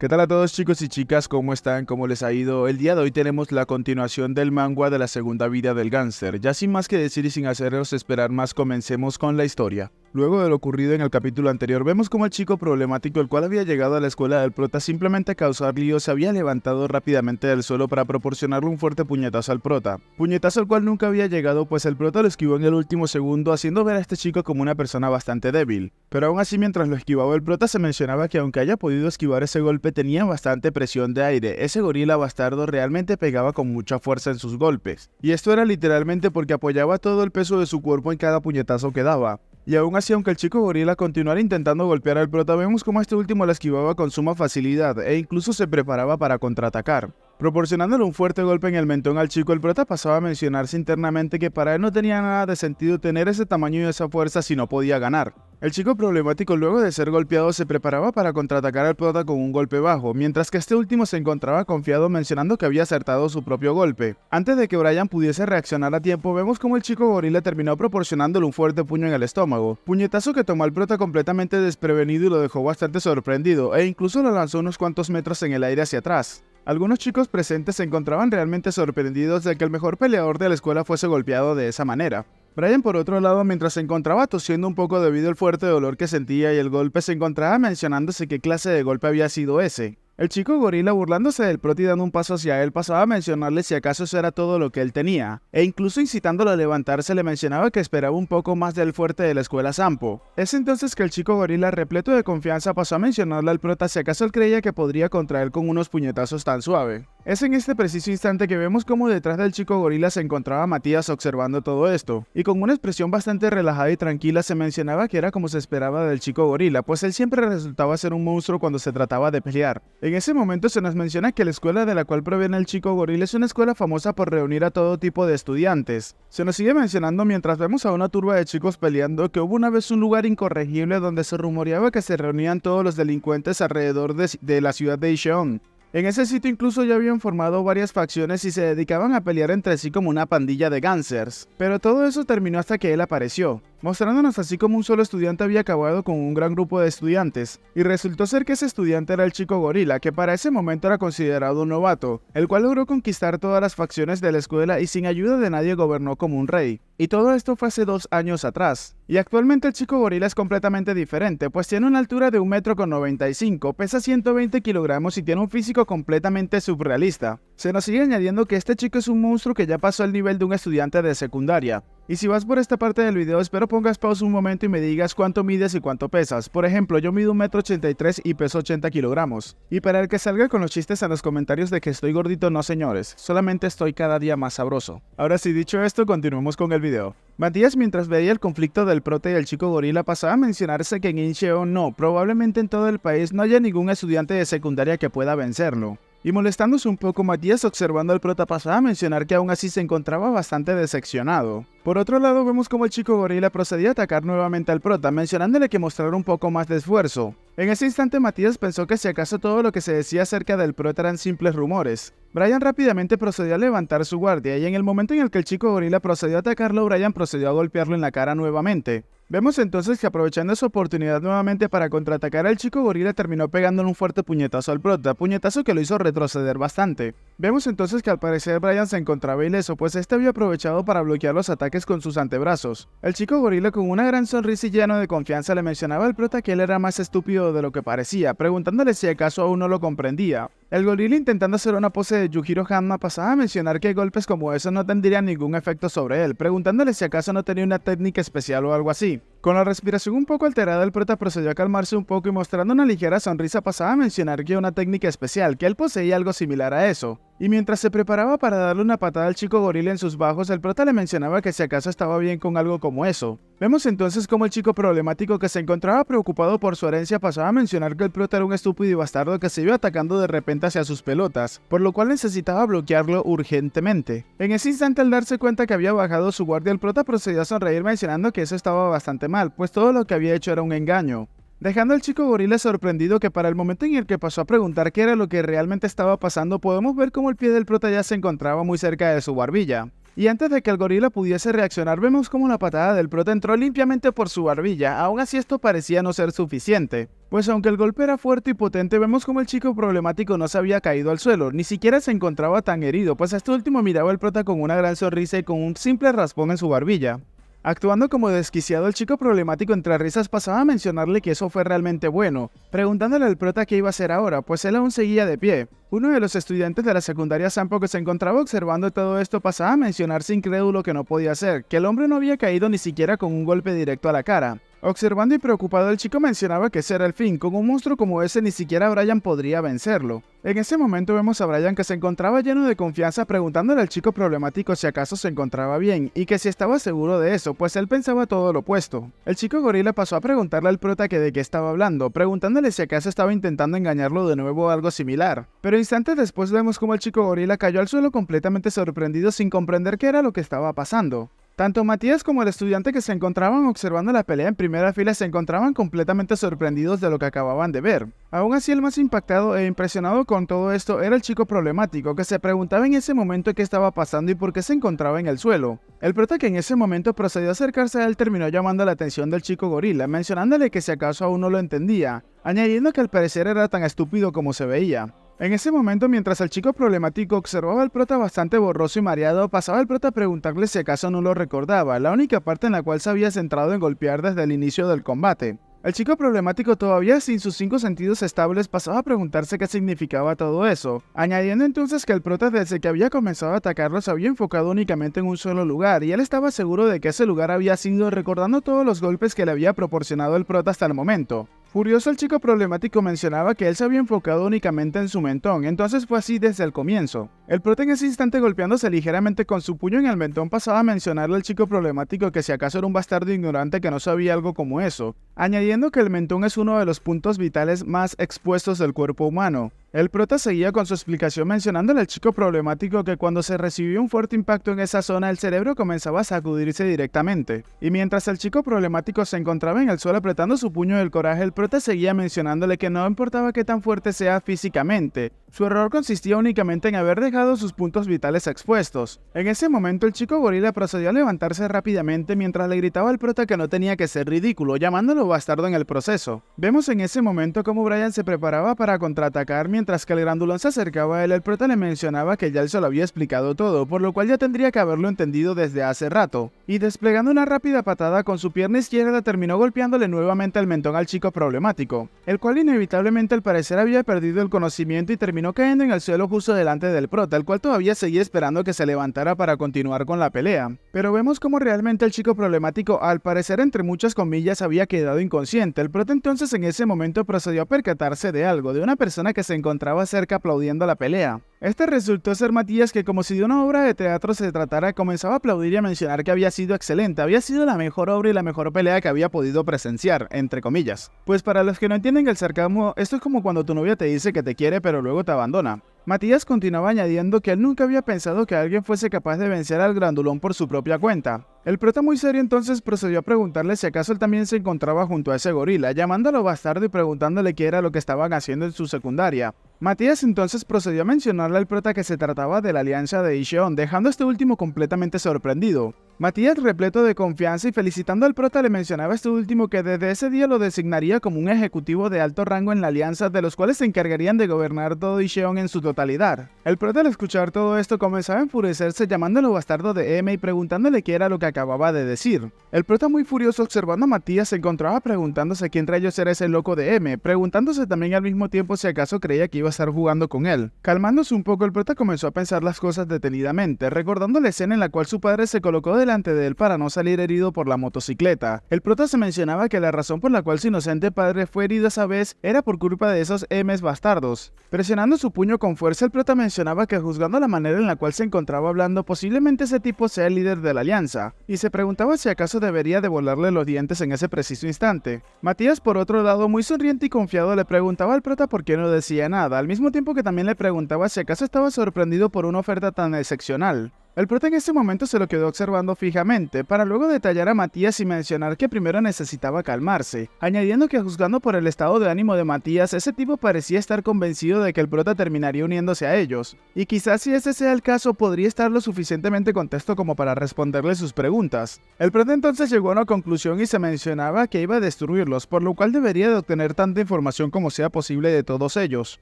¿Qué tal a todos chicos y chicas? ¿Cómo están? ¿Cómo les ha ido? El día de hoy tenemos la continuación del manga de la segunda vida del gánster. Ya sin más que decir y sin haceros esperar más, comencemos con la historia. Luego de lo ocurrido en el capítulo anterior, vemos como el chico problemático, el cual había llegado a la escuela del prota simplemente a causar lío, se había levantado rápidamente del suelo para proporcionarle un fuerte puñetazo al prota. Puñetazo al cual nunca había llegado, pues el prota lo esquivó en el último segundo, haciendo ver a este chico como una persona bastante débil. Pero aún así, mientras lo esquivaba el prota, se mencionaba que aunque haya podido esquivar ese golpe, tenía bastante presión de aire. Ese gorila bastardo realmente pegaba con mucha fuerza en sus golpes. Y esto era literalmente porque apoyaba todo el peso de su cuerpo en cada puñetazo que daba. Y aún así, aunque el chico gorila continuara intentando golpear al prota, vemos como este último la esquivaba con suma facilidad e incluso se preparaba para contraatacar. Proporcionándole un fuerte golpe en el mentón al chico, el prota pasaba a mencionarse internamente que para él no tenía nada de sentido tener ese tamaño y esa fuerza si no podía ganar. El chico problemático, luego de ser golpeado, se preparaba para contraatacar al prota con un golpe bajo, mientras que este último se encontraba confiado mencionando que había acertado su propio golpe. Antes de que Brian pudiese reaccionar a tiempo, vemos como el chico gorila terminó proporcionándole un fuerte puño en el estómago, puñetazo que tomó al prota completamente desprevenido y lo dejó bastante sorprendido, e incluso lo lanzó unos cuantos metros en el aire hacia atrás. Algunos chicos presentes se encontraban realmente sorprendidos de que el mejor peleador de la escuela fuese golpeado de esa manera. Brian, por otro lado, mientras se encontraba tosiendo un poco debido al fuerte dolor que sentía y el golpe, se encontraba mencionándose qué clase de golpe había sido ese. El chico gorila, burlándose del prota y dando un paso hacia él, pasaba a mencionarle si acaso eso era todo lo que él tenía, e incluso incitándolo a levantarse le mencionaba que esperaba un poco más del fuerte de la escuela Sampo. Es entonces que el chico gorila, repleto de confianza, pasó a mencionarle al prota si acaso él creía que podría contra él con unos puñetazos tan suave. Es en este preciso instante que vemos como detrás del chico gorila se encontraba Matías observando todo esto, y con una expresión bastante relajada y tranquila se mencionaba que era como se esperaba del chico gorila, pues él siempre resultaba ser un monstruo cuando se trataba de pelear. En ese momento se nos menciona que la escuela de la cual proviene el chico gorila es una escuela famosa por reunir a todo tipo de estudiantes. Se nos sigue mencionando mientras vemos a una turba de chicos peleando que hubo una vez un lugar incorregible donde se rumoreaba que se reunían todos los delincuentes alrededor de la ciudad de Icheon. En ese sitio incluso ya habían formado varias facciones y se dedicaban a pelear entre sí como una pandilla de gángsters. Pero todo eso terminó hasta que él apareció, mostrándonos así como un solo estudiante había acabado con un gran grupo de estudiantes, y resultó ser que ese estudiante era el chico gorila, que para ese momento era considerado un novato, el cual logró conquistar todas las facciones de la escuela y sin ayuda de nadie gobernó como un rey. Y todo esto fue hace 2 años atrás. Y actualmente el chico gorila es completamente diferente, pues tiene una altura de 1,95 m, pesa 120 kilogramos y tiene un físico completamente surrealista. Se nos sigue añadiendo que este chico es un monstruo que ya pasó el nivel de un estudiante de secundaria. Y si vas por esta parte del video, espero pongas pausa un momento y me digas cuánto mides y cuánto pesas. Por ejemplo, yo mido 1,83 m y peso 80 kilogramos. Y para el que salga con los chistes en los comentarios de que estoy gordito, no señores, solamente estoy cada día más sabroso. Ahora sí, dicho esto, continuemos con el video. Matías, mientras veía el conflicto del prota y el chico gorila, pasaba a mencionarse que en Incheon probablemente en todo el país no haya ningún estudiante de secundaria que pueda vencerlo. Y molestándose un poco, Matías, observando al prota, pasaba a mencionar que aún así se encontraba bastante decepcionado. Por otro lado, vemos como el chico gorila procedía a atacar nuevamente al prota, mencionándole que mostrara un poco más de esfuerzo. En ese instante, Matías pensó que si acaso todo lo que se decía acerca del prota eran simples rumores. Brian rápidamente procedió a levantar su guardia, y en el momento en el que el chico gorila procedió a atacarlo, Brian procedió a golpearlo en la cara nuevamente. Vemos entonces que aprovechando su oportunidad nuevamente para contraatacar, el chico gorila terminó pegándole un fuerte puñetazo al prota, puñetazo que lo hizo retroceder bastante. Vemos entonces que al parecer Brian se encontraba ileso, pues este había aprovechado para bloquear los ataques con sus antebrazos. El chico gorila, con una gran sonrisa y lleno de confianza, le mencionaba al prota que él era más estúpido de lo que parecía, preguntándole si acaso aún no lo comprendía. El gorila, intentando hacer una pose de Yujiro Hanma, pasaba a mencionar que golpes como esos no tendrían ningún efecto sobre él, preguntándole si acaso no tenía una técnica especial o algo así. Con la respiración un poco alterada, el prota procedió a calmarse un poco y mostrando una ligera sonrisa pasaba a mencionar que una técnica especial, que él poseía algo similar a eso. Y mientras se preparaba para darle una patada al chico gorila en sus bajos, el prota le mencionaba que si acaso estaba bien con algo como eso. Vemos entonces como el chico problemático, que se encontraba preocupado por su herencia, pasaba a mencionar que el prota era un estúpido y bastardo que se iba atacando de repente hacia sus pelotas, por lo cual necesitaba bloquearlo urgentemente. En ese instante, al darse cuenta que había bajado su guardia, el prota procedió a sonreír mencionando que eso estaba bastante mal, pues todo lo que había hecho era un engaño, dejando al chico gorila sorprendido, que para el momento en el que pasó a preguntar qué era lo que realmente estaba pasando, podemos ver cómo el pie del prota ya se encontraba muy cerca de su barbilla. Y antes de que el gorila pudiese reaccionar, vemos como la patada del prota entró limpiamente por su barbilla. Aún así esto parecía no ser suficiente, pues aunque el golpe era fuerte y potente, vemos como el chico problemático no se había caído al suelo, ni siquiera se encontraba tan herido, pues este último miraba al prota con una gran sonrisa y con un simple raspón en su barbilla. Actuando como desquiciado, el chico problemático entre risas pasaba a mencionarle que eso fue realmente bueno, preguntándole al prota qué iba a hacer ahora, pues él aún seguía de pie. Uno de los estudiantes de la secundaria Sampo que se encontraba observando todo esto pasaba a mencionarse incrédulo que no podía hacer, que el hombre no había caído ni siquiera con un golpe directo a la cara. Observando y preocupado, el chico mencionaba que ese era el fin, con un monstruo como ese ni siquiera Brian podría vencerlo. En ese momento vemos a Brian que se encontraba lleno de confianza preguntándole al chico problemático si acaso se encontraba bien, y que si estaba seguro de eso, pues él pensaba todo lo opuesto. El chico gorila pasó a preguntarle al prota que de qué estaba hablando, preguntándole si acaso estaba intentando engañarlo de nuevo o algo similar. Pero instantes después vemos como el chico gorila cayó al suelo completamente sorprendido sin comprender qué era lo que estaba pasando. Tanto Matías como el estudiante que se encontraban observando la pelea en primera fila se encontraban completamente sorprendidos de lo que acababan de ver. Aún así, el más impactado e impresionado con todo esto era el chico problemático, que se preguntaba en ese momento qué estaba pasando y por qué se encontraba en el suelo. El prota, que en ese momento procedió a acercarse a él, terminó llamando la atención del chico gorila, mencionándole que si acaso aún no lo entendía, añadiendo que al parecer era tan estúpido como se veía. En ese momento, mientras el chico problemático observaba al prota bastante borroso y mareado, pasaba el prota a preguntarle si acaso no lo recordaba, la única parte en la cual se había centrado en golpear desde el inicio del combate. El chico problemático, todavía sin sus 5 sentidos estables, pasaba a preguntarse qué significaba todo eso, añadiendo entonces que el prota desde que había comenzado a atacarlo se había enfocado únicamente en un solo lugar, y él estaba seguro de que ese lugar había sido, recordando todos los golpes que le había proporcionado el prota hasta el momento. Furioso, el chico problemático mencionaba que él se había enfocado únicamente en su mentón, entonces fue así desde el comienzo. El prota en ese instante, golpeándose ligeramente con su puño en el mentón, pasaba a mencionarle al chico problemático que si acaso era un bastardo ignorante que no sabía algo como eso, añadiendo que el mentón es uno de los puntos vitales más expuestos del cuerpo humano. El prota seguía con su explicación mencionándole al chico problemático que cuando se recibió un fuerte impacto en esa zona el cerebro comenzaba a sacudirse directamente, y mientras el chico problemático se encontraba en el suelo apretando su puño del coraje, el prota seguía mencionándole que no importaba qué tan fuerte sea físicamente, su error consistía únicamente en haber dejado sus puntos vitales expuestos. En ese momento el chico gorila procedió a levantarse rápidamente mientras le gritaba al prota que no tenía que ser ridículo, llamándolo bastardo en el proceso. Vemos en ese momento cómo Brian se preparaba para contraatacar mientras que el grandulón se acercaba a él. El prota le mencionaba que ya él se lo había explicado todo, por lo cual ya tendría que haberlo entendido desde hace rato. Y desplegando una rápida patada con su pierna izquierda terminó golpeándole nuevamente el mentón al chico problemático, el cual inevitablemente al parecer había perdido el conocimiento y terminó cayendo en el suelo justo delante del prota, el cual todavía seguía esperando que se levantara para continuar con la pelea. Pero vemos como realmente el chico problemático, al parecer entre muchas comillas, había quedado inconsciente. El prota entonces en ese momento procedió a percatarse de algo, de una persona que se encontraba cerca aplaudiendo la pelea. Este resultó ser Matías, que como si de una obra de teatro se tratara, comenzaba a aplaudir y a mencionar que había sido excelente, había sido la mejor obra y la mejor pelea que había podido presenciar, entre comillas. Pues para los que no entienden el sarcasmo, esto es como cuando tu novia te dice que te quiere pero luego te abandona. Matías continuaba añadiendo que él nunca había pensado que alguien fuese capaz de vencer al grandulón por su propia cuenta. El prota, muy serio entonces, procedió a preguntarle si acaso él también se encontraba junto a ese gorila, llamándolo bastardo y preguntándole qué era lo que estaban haciendo en su secundaria. Matías entonces procedió a mencionarle al prota que se trataba de la alianza de Isheon, dejando a este último completamente sorprendido. Matías, repleto de confianza y felicitando al prota, le mencionaba a este último que desde ese día lo designaría como un ejecutivo de alto rango en la alianza, de los cuales se encargarían de gobernar todo Isheon en su totalidad. El prota, al escuchar todo esto, comenzaba a enfurecerse, llamándolo bastardo de M y preguntándole qué era lo que acababa de decir. El prota, muy furioso observando a Matías, se encontraba preguntándose quién rayos era ese loco de M, preguntándose también al mismo tiempo si acaso creía que iba a estar jugando con él. Calmándose un poco, el prota comenzó a pensar las cosas detenidamente, recordando la escena en la cual su padre se colocó delante de él para no salir herido por la motocicleta. El prota se mencionaba que la razón por la cual su inocente padre fue herido esa vez era por culpa de esos M's bastardos. Presionando su puño con fuerza, el prota mencionaba que, juzgando la manera en la cual se encontraba hablando, posiblemente ese tipo sea el líder de la alianza, y se preguntaba si acaso debería devolarle los dientes en ese preciso instante. Matías, por otro lado, muy sonriente y confiado, le preguntaba al prota por qué no decía nada, al mismo tiempo que también le preguntaba si acaso estaba sorprendido por una oferta tan excepcional. El prota en ese momento se lo quedó observando fijamente, para luego detallar a Matías y mencionar que primero necesitaba calmarse, añadiendo que juzgando por el estado de ánimo de Matías, ese tipo parecía estar convencido de que el prota terminaría uniéndose a ellos, y quizás si ese sea el caso podría estar lo suficientemente contesto como para responderle sus preguntas. El prota entonces llegó a una conclusión y se mencionaba que iba a destruirlos, por lo cual debería de obtener tanta información como sea posible de todos ellos.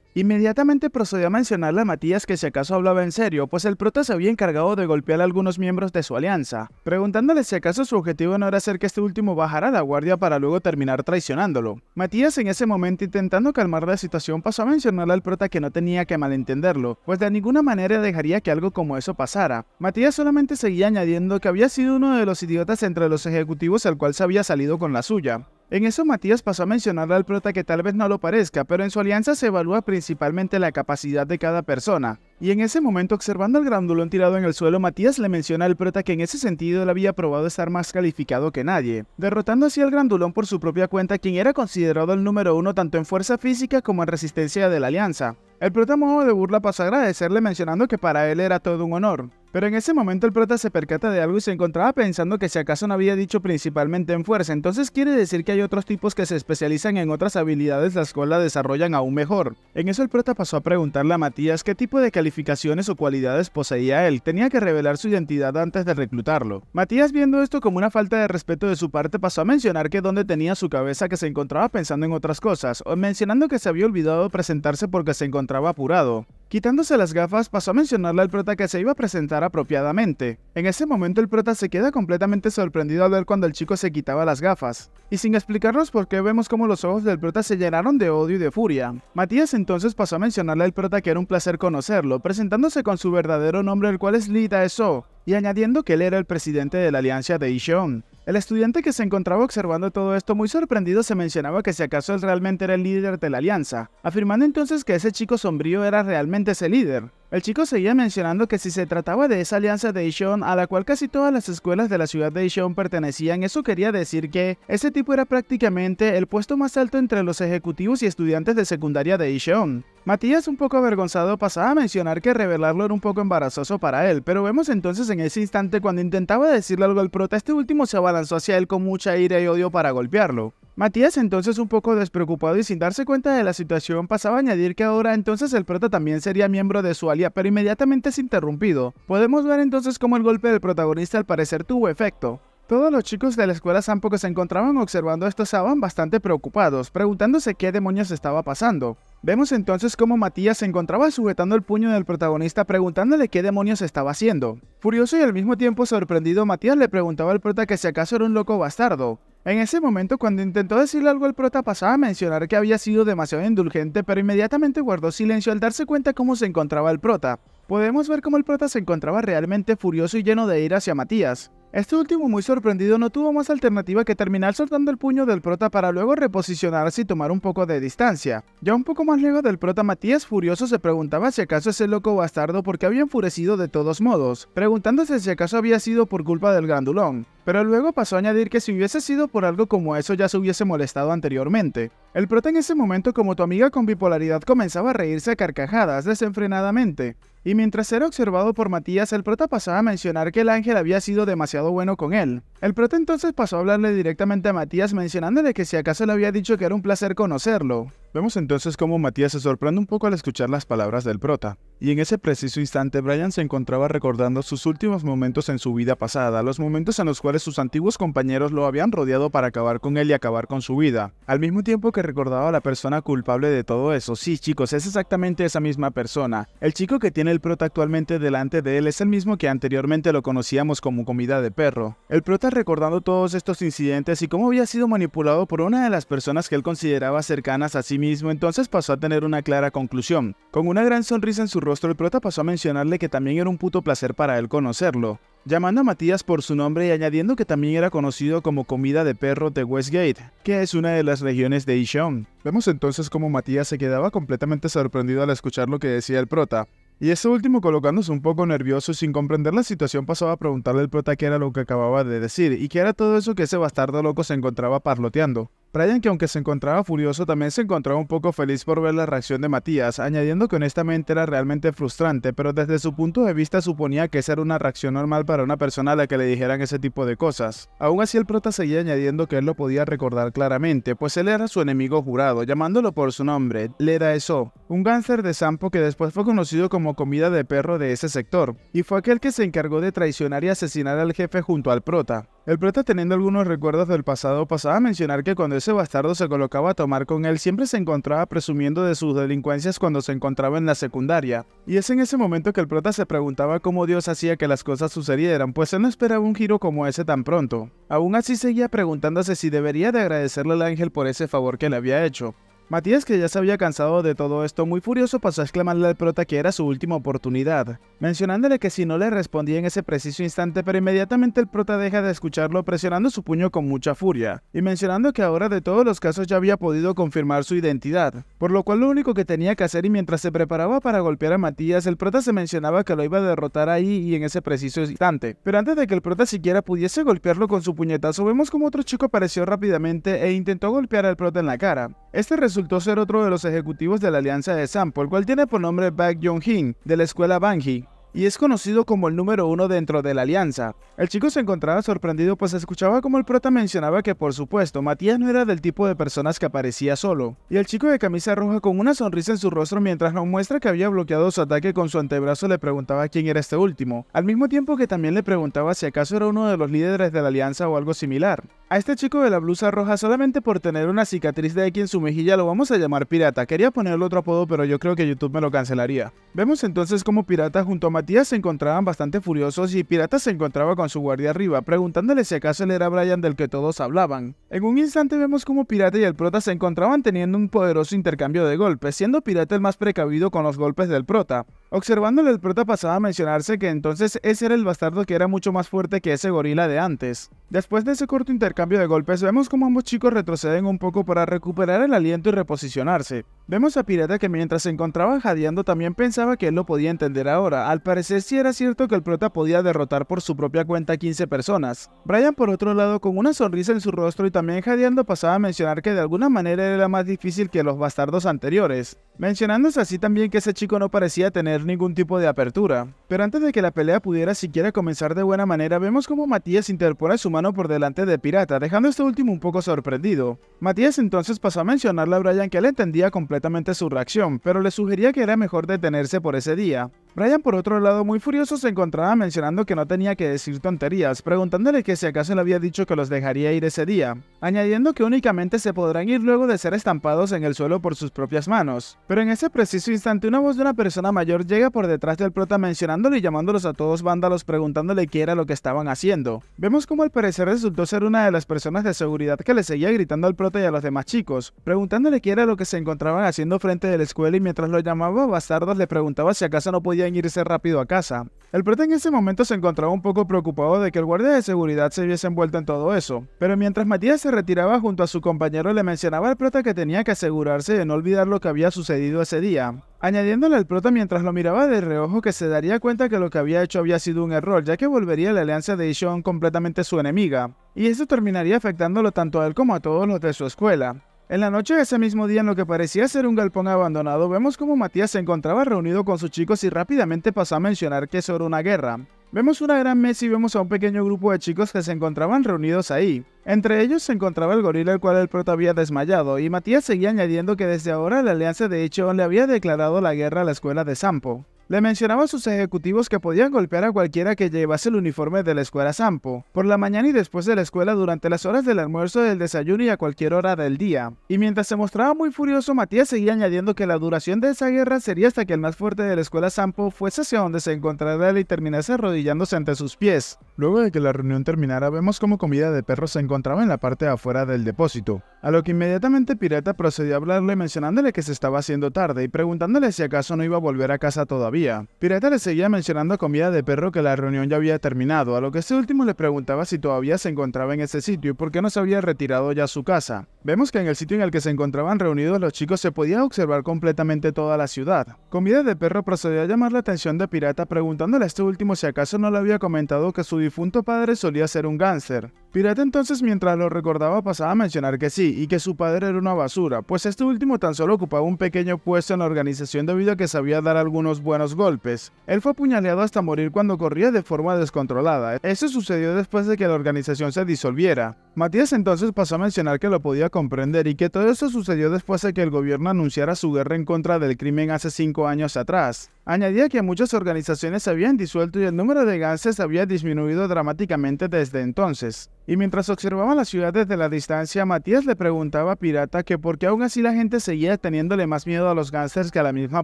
Inmediatamente procedió a mencionarle a Matías que si acaso hablaba en serio, pues el prota se había encargado de golpear a algunos miembros de su alianza, preguntándole si acaso su objetivo no era hacer que este último bajara la guardia para luego terminar traicionándolo. Matías en ese momento, intentando calmar la situación, pasó a mencionarle al prota que no tenía que malentenderlo, pues de ninguna manera dejaría que algo como eso pasara. Matías solamente seguía añadiendo que había sido uno de los idiotas entre los ejecutivos al cual se había salido con la suya. En eso Matías pasó a mencionarle al prota que tal vez no lo parezca, pero en su alianza se evalúa principalmente la capacidad de cada persona. Y en ese momento, observando al grandulón tirado en el suelo, Matías le menciona al prota que en ese sentido él había probado estar más calificado que nadie, derrotando así al grandulón por su propia cuenta, quien era considerado el número uno tanto en fuerza física como en resistencia de la alianza. El prota a modo de burla pasó a agradecerle mencionando que para él era todo un honor. Pero en ese momento el prota se percata de algo y se encontraba pensando que si acaso no había dicho principalmente en fuerza, entonces quiere decir que hay otros tipos que se especializan en otras habilidades las cuales la desarrollan aún mejor. En eso el prota pasó a preguntarle a Matías qué tipo de calificaciones o cualidades poseía él, tenía que revelar su identidad antes de reclutarlo. Matías, viendo esto como una falta de respeto de su parte, pasó a mencionar que donde tenía su cabeza, que se encontraba pensando en otras cosas, o mencionando que se había olvidado presentarse porque se encontraba apurado. Quitándose las gafas, pasó a mencionarle al prota que se iba a presentar apropiadamente. En ese momento el prota se queda completamente sorprendido al ver cuando el chico se quitaba las gafas. Y sin explicarnos por qué, vemos como los ojos del prota se llenaron de odio y de furia. Matías entonces pasó a mencionarle al prota que era un placer conocerlo, presentándose con su verdadero nombre, el cual es Lee Dae-soo, y añadiendo que él era el presidente de la alianza de Daejeon. El estudiante que se encontraba observando todo esto muy sorprendido se mencionaba que si acaso él realmente era el líder de la alianza, afirmando entonces que ese chico sombrío era realmente ese líder. El chico seguía mencionando que si se trataba de esa alianza de Daejeon a la cual casi todas las escuelas de la ciudad de Daejeon pertenecían, eso quería decir que ese tipo era prácticamente el puesto más alto entre los ejecutivos y estudiantes de secundaria de Daejeon. Matías, un poco avergonzado, pasaba a mencionar que revelarlo era un poco embarazoso para él, pero vemos entonces en ese instante cuando intentaba decirle algo al prota, este último se abalanzó hacia él con mucha ira y odio para golpearlo. Matías, entonces un poco despreocupado y sin darse cuenta de la situación, pasaba a añadir que ahora entonces el prota también sería miembro de su alia, pero inmediatamente es interrumpido. Podemos ver entonces cómo el golpe del protagonista al parecer tuvo efecto. Todos los chicos de la escuela Sampo que se encontraban observando esto estaban bastante preocupados, preguntándose qué demonios estaba pasando. Vemos entonces cómo Matías se encontraba sujetando el puño del protagonista preguntándole qué demonios estaba haciendo. Furioso y al mismo tiempo sorprendido, Matías le preguntaba al prota que si acaso era un loco bastardo. En ese momento, cuando intentó decirle algo al prota, pasaba a mencionar que había sido demasiado indulgente, pero inmediatamente guardó silencio al darse cuenta cómo se encontraba el prota. Podemos ver cómo el prota se encontraba realmente furioso y lleno de ira hacia Matías. Este último, muy sorprendido, no tuvo más alternativa que terminar soltando el puño del prota para luego reposicionarse y tomar un poco de distancia. Ya un poco más lejos del prota, Matías, furioso, se preguntaba si acaso ese loco bastardo porque había enfurecido de todos modos, preguntándose si acaso había sido por culpa del grandulón. Pero luego pasó a añadir que si hubiese sido por algo como eso ya se hubiese molestado anteriormente. El prota en ese momento, como tu amiga con bipolaridad, comenzaba a reírse a carcajadas desenfrenadamente. Y mientras era observado por Matías, el prota pasaba a mencionar que el ángel había sido demasiado bueno con él. El prota entonces pasó a hablarle directamente a Matías mencionándole que si acaso le había dicho que era un placer conocerlo. Vemos entonces cómo Matías se sorprende un poco al escuchar las palabras del prota. Y en ese preciso instante Brian se encontraba recordando sus últimos momentos en su vida pasada, los momentos en los cuales sus antiguos compañeros lo habían rodeado para acabar con él y acabar con su vida. Al mismo tiempo que recordaba a la persona culpable de todo eso. Sí, chicos, es exactamente esa misma persona. El chico que tiene el prota actualmente delante de él es el mismo que anteriormente lo conocíamos como comida de perro. El prota, recordando todos estos incidentes y cómo había sido manipulado por una de las personas que él consideraba cercanas a sí mismo, entonces pasó a tener una clara conclusión. Con una gran sonrisa en su rostro, el prota pasó a mencionarle que también era un puto placer para él conocerlo, llamando a Matías por su nombre y añadiendo que también era conocido como comida de perro de Westgate, que es una de las regiones de Daejeon. Vemos entonces cómo Matías se quedaba completamente sorprendido al escuchar lo que decía el prota. Y este último, colocándose un poco nervioso y sin comprender la situación, pasó a preguntarle al prota qué era lo que acababa de decir y qué era todo eso que ese bastardo loco se encontraba parloteando. Brian, que aunque se encontraba furioso, también se encontraba un poco feliz por ver la reacción de Matías, añadiendo que honestamente era realmente frustrante, pero desde su punto de vista suponía que esa era una reacción normal para una persona a la que le dijeran ese tipo de cosas. Aún así, el prota seguía añadiendo que él lo podía recordar claramente, pues él era su enemigo jurado, llamándolo por su nombre, Leda Eso, un gánster de Sampo que después fue conocido como comida de perro de ese sector, y fue aquel que se encargó de traicionar y asesinar al jefe junto al prota. El prota, teniendo algunos recuerdos del pasado, pasaba a mencionar que cuando ese bastardo se colocaba a tomar con él, siempre se encontraba presumiendo de sus delincuencias cuando se encontraba en la secundaria. Y es en ese momento que el prota se preguntaba cómo Dios hacía que las cosas sucedieran, pues él no esperaba un giro como ese tan pronto. Aún así seguía preguntándose si debería de agradecerle al ángel por ese favor que le había hecho. Matías, que ya se había cansado de todo esto, muy furioso pasó a exclamarle al prota que era su última oportunidad, mencionándole que si no le respondía en ese preciso instante, pero inmediatamente el prota deja de escucharlo presionando su puño con mucha furia, y mencionando que ahora de todos los casos ya había podido confirmar su identidad, por lo cual lo único que tenía que hacer, y mientras se preparaba para golpear a Matías, el prota se mencionaba que lo iba a derrotar ahí y en ese preciso instante. Pero antes de que el prota siquiera pudiese golpearlo con su puñetazo, vemos como otro chico apareció rápidamente e intentó golpear al prota en la cara. Este resultó ser otro de los ejecutivos de la Alianza de Sampo, el cual tiene por nombre Baek Jong-hin, de la escuela Bangi, y es conocido como el número 1 dentro de la alianza. El chico se encontraba sorprendido, pues escuchaba como el prota mencionaba que por supuesto Matías no era del tipo de personas que aparecía solo, y el chico de camisa roja con una sonrisa en su rostro mientras nos muestra que había bloqueado su ataque con su antebrazo le preguntaba quién era este último, al mismo tiempo que también le preguntaba si acaso era uno de los líderes de la alianza o algo similar. A este chico de la blusa roja, solamente por tener una cicatriz de X en su mejilla, lo vamos a llamar Pirata. Quería ponerle otro apodo, pero yo creo que YouTube me lo cancelaría. Vemos entonces como Pirata junto a Matías se encontraban bastante furiosos y Pirata se encontraba con su guardia arriba, preguntándole si acaso él era Brian del que todos hablaban. En un instante vemos como Pirata y el prota se encontraban teniendo un poderoso intercambio de golpes, siendo Pirata el más precavido con los golpes del prota. Observándole, el prota pasaba a mencionarse que entonces ese era el bastardo que era mucho más fuerte que ese gorila de antes. Después de ese corto intercambio de golpes, vemos como ambos chicos retroceden un poco para recuperar el aliento y reposicionarse. Vemos a Pirata que mientras se encontraba jadeando también pensaba que él lo podía entender ahora. Al parecer sí era cierto que el prota podía derrotar por su propia cuenta a 15 personas. Brian, por otro lado, con una sonrisa en su rostro y también jadeando, pasaba a mencionar que de alguna manera era más difícil que los bastardos anteriores, mencionándose así también que ese chico no parecía tener ningún tipo de apertura. Pero antes de que la pelea pudiera siquiera comenzar de buena manera, vemos como Matías interpone su mano por delante de Pirata, dejando a este último un poco sorprendido. Matías entonces pasó a mencionarle a Brian que él entendía completamente su reacción, pero le sugería que era mejor detenerse por ese día. Brian, por otro lado, muy furioso, se encontraba mencionando que no tenía que decir tonterías, preguntándole que si acaso le había dicho que los dejaría ir ese día, añadiendo que únicamente se podrán ir luego de ser estampados en el suelo por sus propias manos. Pero en ese preciso instante, una voz de una persona mayor llega por detrás del prota mencionándole y llamándolos a todos vándalos, preguntándole qué era lo que estaban haciendo. Vemos como al parecer resultó ser una de las personas de seguridad que le seguía gritando al prota y a los demás chicos, preguntándole qué era lo que se encontraban haciendo frente de la escuela, y mientras lo llamaba bastardos le preguntaba si acaso no podían irse rápido a casa. El prota en ese momento se encontraba un poco preocupado de que el guardia de seguridad se viese envuelto en todo eso, pero mientras Matías se retiraba junto a su compañero le mencionaba al prota que tenía que asegurarse de no olvidar lo que había sucedido ese día, añadiéndole al prota mientras lo miraba de reojo que se daría cuenta que lo que había hecho había sido un error, ya que volvería la alianza de Ishon completamente su enemiga, y eso terminaría afectándolo tanto a él como a todos los de su escuela. En la noche de ese mismo día, en lo que parecía ser un galpón abandonado, vemos como Matías se encontraba reunido con sus chicos y rápidamente pasó a mencionar que eso era una guerra. Vemos una gran mesa y vemos a un pequeño grupo de chicos que se encontraban reunidos ahí. Entre ellos se encontraba el gorila, el cual el prota había desmayado, y Matías seguía añadiendo que desde ahora la alianza de Ichon le había declarado la guerra a la escuela de Sampo. Le mencionaba a sus ejecutivos que podían golpear a cualquiera que llevase el uniforme de la escuela Sampo, por la mañana y después de la escuela, durante las horas del almuerzo, del desayuno y a cualquier hora del día. Y mientras se mostraba muy furioso, Matías seguía añadiendo que la duración de esa guerra sería hasta que el más fuerte de la escuela Sampo fuese hacia donde se encontrara él y terminase arrodillándose ante sus pies. Luego de que la reunión terminara, vemos como comida de perro se encontraba en la parte de afuera del depósito, a lo que inmediatamente Pirata procedió a hablarle mencionándole que se estaba haciendo tarde y preguntándole si acaso no iba a volver a casa todavía. Pirata le seguía mencionando a comida de perro que la reunión ya había terminado, a lo que este último le preguntaba si todavía se encontraba en ese sitio y por qué no se había retirado ya a su casa. Vemos que en el sitio en el que se encontraban reunidos los chicos se podía observar completamente toda la ciudad. Comida de Perro procedió a llamar la atención de Pirata preguntándole a este último si acaso no le había comentado que su difunto padre solía ser un gángster. Pirata entonces, mientras lo recordaba, pasaba a mencionar que sí, y que su padre era una basura, pues este último tan solo ocupaba un pequeño puesto en la organización debido a que sabía dar algunos buenos golpes. Él fue apuñaleado hasta morir cuando corría de forma descontrolada. Eso sucedió después de que la organización se disolviera. Matías entonces pasó a mencionar que lo podía comprender y que todo esto sucedió después de que el gobierno anunciara su guerra en contra del crimen hace 5 años atrás. Añadía que muchas organizaciones se habían disuelto y el número de gángsters había disminuido dramáticamente desde entonces. Y mientras observaba la ciudad desde la distancia, Matías le preguntaba a Pirata que por qué aún así la gente seguía teniéndole más miedo a los gángsters que a la misma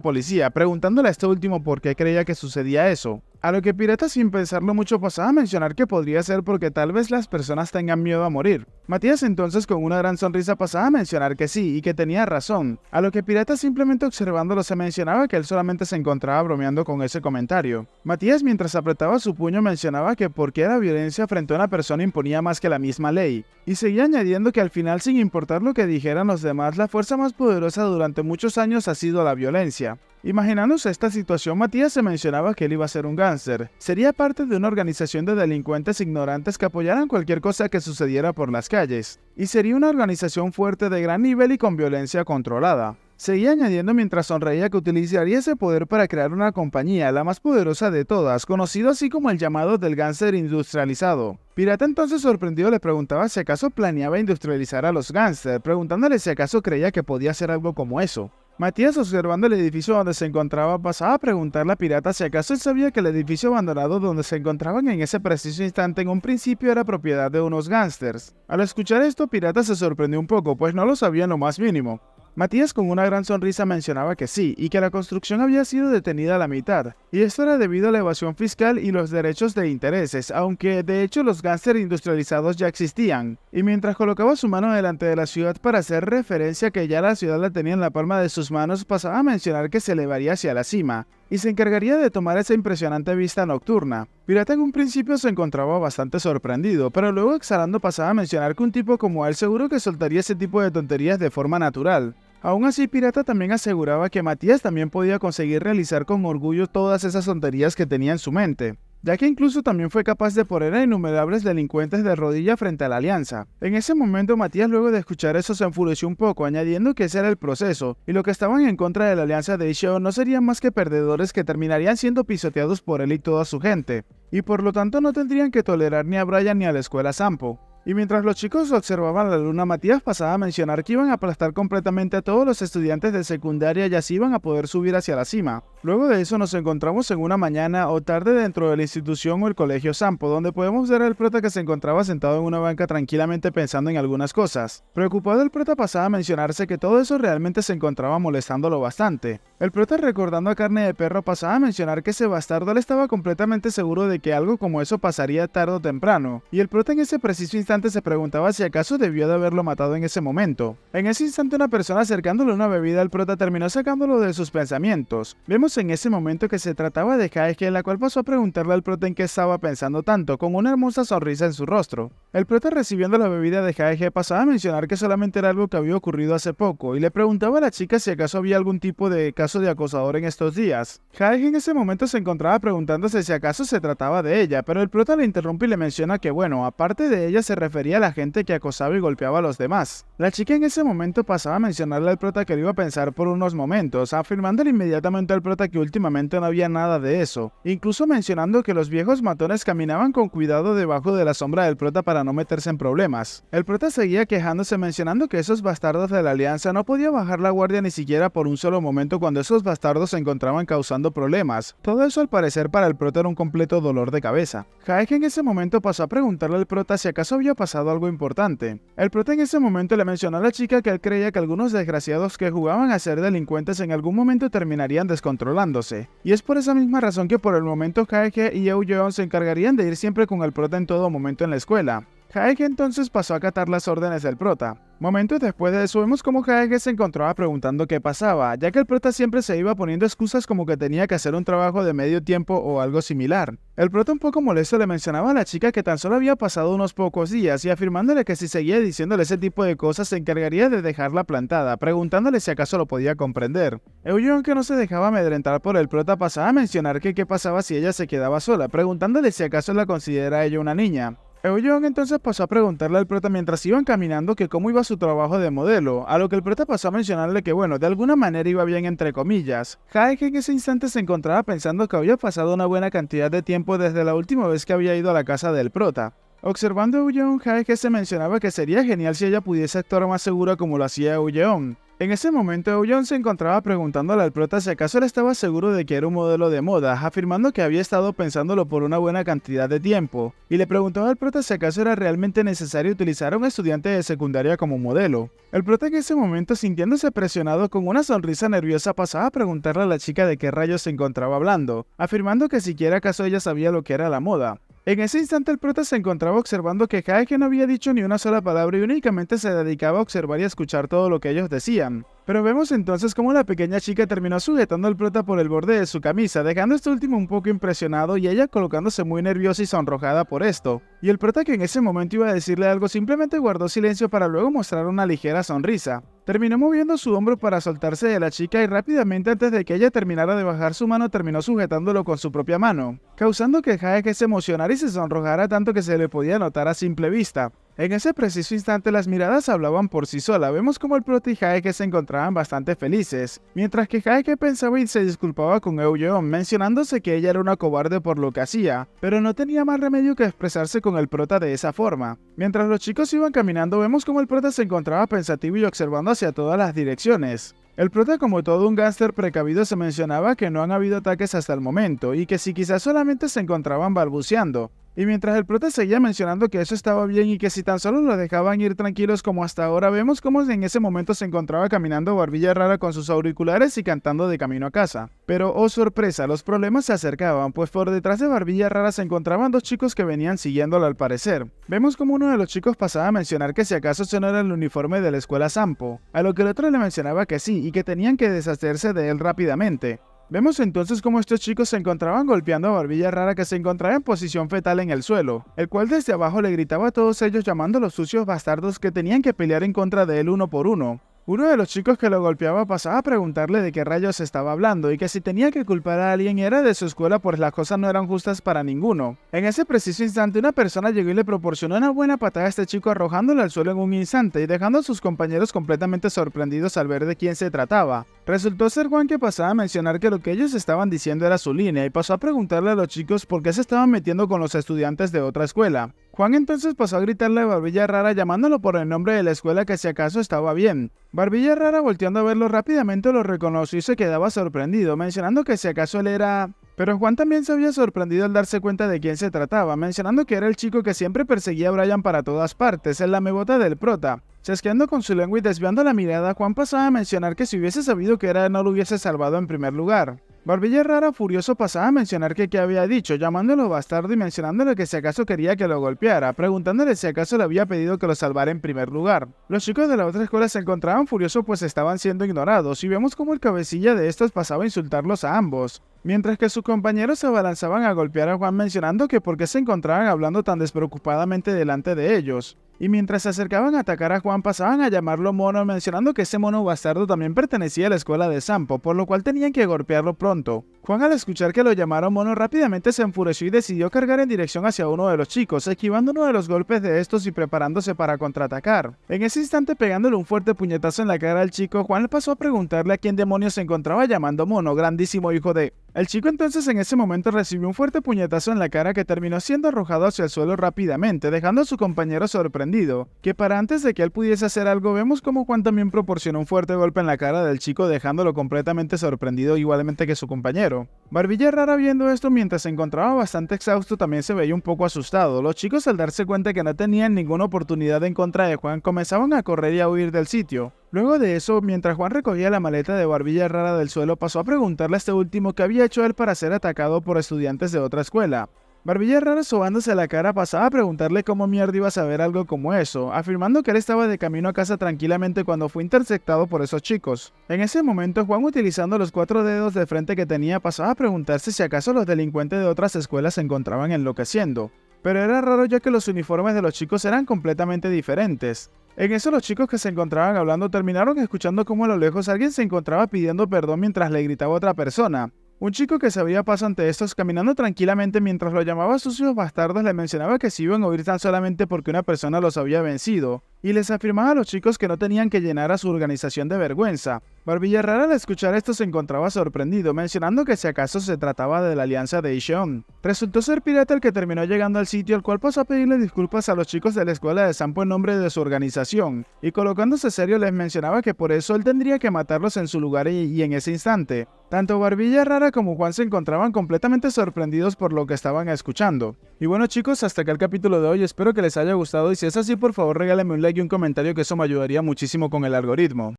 policía, preguntándole a este último por qué creía que sucedía eso. A lo que Pirata, sin pensarlo mucho, pasaba a mencionar que podría ser porque tal vez las personas tengan miedo a morir. Matías entonces, con una gran sonrisa, pasaba a mencionar que sí y que tenía razón, a lo que Pirata, simplemente observándolo, se mencionaba que él solamente se encontraba bromeando con ese comentario. Matías, mientras apretaba su puño, mencionaba que por qué la violencia frente a una persona imponía más que la misma ley, y seguía añadiendo que al final, sin importar lo que dijeran los demás, la fuerza más poderosa durante muchos años ha sido la violencia. Imaginándose esta situación, Matías se mencionaba que él iba a ser un gángster. Sería parte de una organización de delincuentes ignorantes que apoyaran cualquier cosa que sucediera por las calles. Y sería una organización fuerte de gran nivel y con violencia controlada. Seguía añadiendo mientras sonreía que utilizaría ese poder para crear una compañía, la más poderosa de todas, conocido así como el llamado del gángster industrializado. Pirata entonces, sorprendido, le preguntaba si acaso planeaba industrializar a los gángsters, preguntándole si acaso creía que podía hacer algo como eso. Matías, observando el edificio donde se encontraba, pasaba a preguntarle a Pirata si acaso él sabía que el edificio abandonado donde se encontraban en ese preciso instante en un principio era propiedad de unos gángsters. Al escuchar esto, Pirata se sorprendió un poco, pues no lo sabía en lo más mínimo. Matías, con una gran sonrisa, mencionaba que sí, y que la construcción había sido detenida a la mitad, y esto era debido a la evasión fiscal y los derechos de intereses, aunque de hecho los gángsters industrializados ya existían. Y mientras colocaba su mano delante de la ciudad para hacer referencia a que ya la ciudad la tenía en la palma de sus manos, pasaba a mencionar que se elevaría hacia la cima, y se encargaría de tomar esa impresionante vista nocturna. Pirata en un principio se encontraba bastante sorprendido, pero luego, exhalando, pasaba a mencionar que un tipo como él seguro que soltaría ese tipo de tonterías de forma natural. Aún así, Pirata también aseguraba que Matías también podía conseguir realizar con orgullo todas esas tonterías que tenía en su mente, ya que incluso también fue capaz de poner a innumerables delincuentes de rodilla frente a la alianza. En ese momento, Matías, luego de escuchar eso, se enfureció un poco, añadiendo que ese era el proceso, y los que estaban en contra de la alianza de Ishio no serían más que perdedores que terminarían siendo pisoteados por él y toda su gente, y por lo tanto no tendrían que tolerar ni a Brian ni a la escuela Sampo. Y mientras los chicos observaban la luna, Matías pasaba a mencionar que iban a aplastar completamente a todos los estudiantes de secundaria y así iban a poder subir hacia la cima. Luego de eso nos encontramos en una mañana o tarde dentro de la institución o el colegio Sampo, donde podemos ver al prota que se encontraba sentado en una banca tranquilamente pensando en algunas cosas. Preocupado, el prota pasaba a mencionarse que todo eso realmente se encontraba molestándolo bastante. El prota, recordando a Carne de Perro, pasaba a mencionar que ese bastardo él estaba completamente seguro de que algo como eso pasaría tarde o temprano, y el prota en ese preciso instante se preguntaba si acaso debió de haberlo matado en ese momento. En ese instante, una persona acercándole una bebida al prota terminó sacándolo de sus pensamientos. Vemos en ese momento que se trataba de Haege, la cual pasó a preguntarle al prota en qué estaba pensando tanto, con una hermosa sonrisa en su rostro. El prota, recibiendo la bebida de Haege, pasaba a mencionar que solamente era algo que había ocurrido hace poco, y le preguntaba a la chica si acaso había algún tipo de caso de acosador en estos días. Haege en ese momento se encontraba preguntándose si acaso se trataba de ella, pero el prota le interrumpe y le menciona que bueno, aparte de ella se refería a la gente que acosaba y golpeaba a los demás. La chica en ese momento pasaba a mencionarle al prota que lo iba a pensar por unos momentos, afirmándole inmediatamente al prota que últimamente no había nada de eso, incluso mencionando que los viejos matones caminaban con cuidado debajo de la sombra del prota para no meterse en problemas. El prota seguía quejándose, mencionando que esos bastardos de la alianza no podía bajar la guardia ni siquiera por un solo momento cuando esos bastardos se encontraban causando problemas. Todo eso, al parecer, para el prota era un completo dolor de cabeza. Haege en ese momento pasó a preguntarle al prota si acaso había pasado algo importante. El prota en ese momento le mencionó a la chica que él creía que algunos desgraciados que jugaban a ser delincuentes en algún momento terminarían descontrolándose, y es por esa misma razón que por el momento Haege y Eugeo se encargarían de ir siempre con el prota en todo momento en la escuela. Haege entonces pasó a acatar las órdenes del prota. Momentos después de eso vemos como Haege se encontraba preguntando qué pasaba, ya que el prota siempre se iba poniendo excusas como que tenía que hacer un trabajo de medio tiempo o algo similar. El prota un poco molesto le mencionaba a la chica que tan solo había pasado unos pocos días y afirmándole que si seguía diciéndole ese tipo de cosas se encargaría de dejarla plantada, preguntándole si acaso lo podía comprender. Eugene, que no se dejaba amedrentar por el prota, pasaba a mencionar que qué pasaba si ella se quedaba sola, preguntándole si acaso la considera ella una niña. Eugene entonces pasó a preguntarle al prota mientras iban caminando que cómo iba su trabajo de modelo, a lo que el prota pasó a mencionarle que bueno, de alguna manera iba bien entre comillas. Haege en ese instante se encontraba pensando que había pasado una buena cantidad de tiempo desde la última vez que había ido a la casa del prota. Observando a Eugene, Haege se mencionaba que sería genial si ella pudiese actuar más segura como lo hacía Eugene. En ese momento, Eugene se encontraba preguntándole al prota si acaso él estaba seguro de que era un modelo de moda, afirmando que había estado pensándolo por una buena cantidad de tiempo, y le preguntaba al prota si acaso era realmente necesario utilizar a un estudiante de secundaria como modelo. El prota en ese momento, sintiéndose presionado con una sonrisa nerviosa, pasaba a preguntarle a la chica de qué rayos se encontraba hablando, afirmando que siquiera acaso ella sabía lo que era la moda. En ese instante el prota se encontraba observando que Haege no había dicho ni una sola palabra y únicamente se dedicaba a observar y a escuchar todo lo que ellos decían. Pero vemos entonces cómo la pequeña chica terminó sujetando al prota por el borde de su camisa, dejando a este último un poco impresionado y ella colocándose muy nerviosa y sonrojada por esto. Y el prota, que en ese momento iba a decirle algo, simplemente guardó silencio para luego mostrar una ligera sonrisa. Terminó moviendo su hombro para soltarse de la chica y rápidamente, antes de que ella terminara de bajar su mano, terminó sujetándolo con su propia mano, causando que Haege se emocionara y se sonrojara tanto que se le podía notar a simple vista. En ese preciso instante las miradas hablaban por sí sola. Vemos como el prota y Haege se encontraban bastante felices, mientras que Haege pensaba y se disculpaba con Eugene, mencionándose que ella era una cobarde por lo que hacía, pero no tenía más remedio que expresarse con el prota de esa forma. Mientras los chicos iban caminando, vemos como el prota se encontraba pensativo y observando hacia todas las direcciones. El prota, como todo un gángster precavido, se mencionaba que no han habido ataques hasta el momento y que si quizás solamente se encontraban balbuceando. Y mientras el prota seguía mencionando que eso estaba bien y que si tan solo lo dejaban ir tranquilos como hasta ahora, vemos cómo en ese momento se encontraba caminando Barbilla Rara con sus auriculares y cantando de camino a casa. Pero, oh sorpresa, los problemas se acercaban, pues por detrás de Barbilla Rara se encontraban dos chicos que venían siguiéndola al parecer. Vemos como uno de los chicos pasaba a mencionar que si acaso ese no era el uniforme de la escuela Sampo, a lo que el otro le mencionaba que sí y que tenían que deshacerse de él rápidamente. Vemos entonces cómo estos chicos se encontraban golpeando a Barbilla Rara, que se encontraba en posición fetal en el suelo, el cual desde abajo le gritaba a todos ellos llamándolos sucios bastardos que tenían que pelear en contra de él uno por uno. Uno de los chicos que lo golpeaba pasaba a preguntarle de qué rayos estaba hablando y que si tenía que culpar a alguien era de su escuela, pues las cosas no eran justas para ninguno. En ese preciso instante una persona llegó y le proporcionó una buena patada a este chico, arrojándolo al suelo en un instante y dejando a sus compañeros completamente sorprendidos al ver de quién se trataba. Resultó ser Juan, que pasaba a mencionar que lo que ellos estaban diciendo era su línea y pasó a preguntarle a los chicos por qué se estaban metiendo con los estudiantes de otra escuela. Juan entonces pasó a gritarle a Barbilla Rara llamándolo por el nombre de la escuela que si acaso estaba bien. Barbilla Rara, volteando a verlo rápidamente, lo reconoció y se quedaba sorprendido, mencionando que si acaso él era... Pero Juan también se había sorprendido al darse cuenta de quién se trataba, mencionando que era el chico que siempre perseguía a Brian para todas partes, el lamebota del prota. Chasqueando con su lengua y desviando la mirada, Juan pasaba a mencionar que si hubiese sabido que era, no lo hubiese salvado en primer lugar. Barbilla Rara, furioso, pasaba a mencionar que qué había dicho, llamándolo bastardo y mencionándole que si acaso quería que lo golpeara, preguntándole si acaso le había pedido que lo salvara en primer lugar. Los chicos de la otra escuela se encontraban furiosos pues estaban siendo ignorados y vemos como el cabecilla de estos pasaba a insultarlos a ambos, mientras que sus compañeros se abalanzaban a golpear a Juan mencionando que por qué se encontraban hablando tan despreocupadamente delante de ellos. Y mientras se acercaban a atacar a Juan pasaban a llamarlo mono, mencionando que ese mono bastardo también pertenecía a la escuela de Sampo, por lo cual tenían que golpearlo pronto. Juan, al escuchar que lo llamaron mono, rápidamente se enfureció y decidió cargar en dirección hacia uno de los chicos, esquivando uno de los golpes de estos y preparándose para contraatacar. En ese instante, pegándole un fuerte puñetazo en la cara al chico, Juan le pasó a preguntarle a quién demonios se encontraba llamando mono, grandísimo hijo de... El chico entonces en ese momento recibió un fuerte puñetazo en la cara que terminó siendo arrojado hacia el suelo rápidamente, dejando a su compañero sorprendido, que para antes de que él pudiese hacer algo, vemos como Juan también proporcionó un fuerte golpe en la cara del chico, dejándolo completamente sorprendido igualmente que su compañero. Barbilla Rara, viendo esto mientras se encontraba bastante exhausto, también se veía un poco asustado. Los chicos, al darse cuenta que no tenían ninguna oportunidad en contra de Juan, comenzaban a correr y a huir del sitio. Luego de eso, mientras Juan recogía la maleta de Barbilla Rara del suelo, pasó a preguntarle a este último qué había hecho él para ser atacado por estudiantes de otra escuela. Barbilla Rara sobándose la cara pasaba a preguntarle cómo mierda iba a saber algo como eso, afirmando que él estaba de camino a casa tranquilamente cuando fue interceptado por esos chicos. En ese momento, Juan, utilizando los 4 dedos de frente que tenía, pasaba a preguntarse si acaso los delincuentes de otras escuelas se encontraban enloqueciendo. Pero era raro ya que los uniformes de los chicos eran completamente diferentes. En eso los chicos que se encontraban hablando terminaron escuchando cómo a lo lejos alguien se encontraba pidiendo perdón mientras le gritaba a otra persona. Un chico que se abría paso ante estos caminando tranquilamente mientras lo llamaba sucios bastardos le mencionaba que se iban a huir tan solamente porque una persona los había vencido, y les afirmaba a los chicos que no tenían que llenar a su organización de vergüenza. Barbilla Rara al escuchar esto se encontraba sorprendido, mencionando que si acaso se trataba de la alianza de Isheon. Resultó ser Pirata el que terminó llegando al sitio, el cual pasó a pedirle disculpas a los chicos de la escuela de Sampo en nombre de su organización, y colocándose serio les mencionaba que por eso él tendría que matarlos en su lugar y en ese instante. Tanto Barbilla Rara como Juan se encontraban completamente sorprendidos por lo que estaban escuchando. Y bueno chicos, hasta acá el capítulo de hoy, espero que les haya gustado y si es así por favor regálenme un like y un comentario que eso me ayudaría muchísimo con el algoritmo.